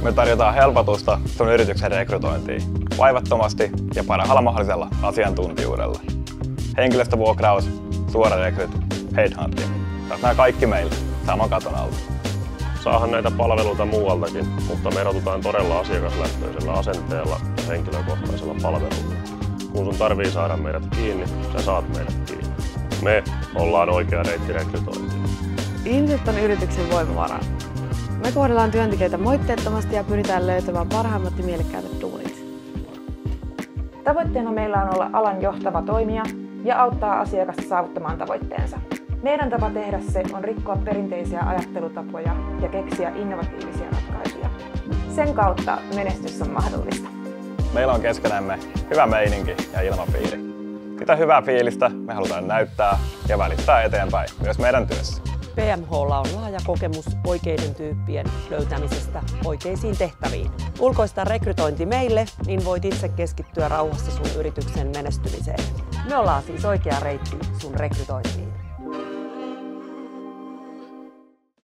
Me tarjotaan helpotusta sun yrityksen rekrytointiin vaivattomasti ja parhaalla mahdollisella asiantuntijuudella. Henkilöstövuokraus, suora rekryt, headhunting. Nämä kaikki meillä saman katon alta. Saahan näitä palveluita muualtakin, mutta me erotutaan todella asiakaslähtöisellä asenteella ja henkilökohtaisella palvelulla. Kun sun tarvii saada meidät kiinni, sä saat meidät kiinni. Me ollaan oikea reitti rekrytointiin. Ihmiset on yrityksen voimavara. Me kohdellaan työntekijöitä moitteettomasti ja pyritään löytämään parhaimmat ja mielekkäät duunit. Tavoitteena meillä on olla alan johtava toimija ja auttaa asiakasta saavuttamaan tavoitteensa. Meidän tapa tehdä se on rikkoa perinteisiä ajattelutapoja ja keksiä innovatiivisia ratkaisuja. Sen kautta menestys on mahdollista. Meillä on keskenämme hyvä meininki ja ilmapiiri. Sitä hyvää fiilistä me halutaan näyttää ja välittää eteenpäin myös meidän työssä. PMH:lla on laaja kokemus oikeiden tyyppien löytämisestä oikeisiin tehtäviin. Ulkoista rekrytointi meille, niin voit itse keskittyä rauhassa sun yrityksen menestymiseen. Me ollaan siis oikea reitti sun rekrytointiin.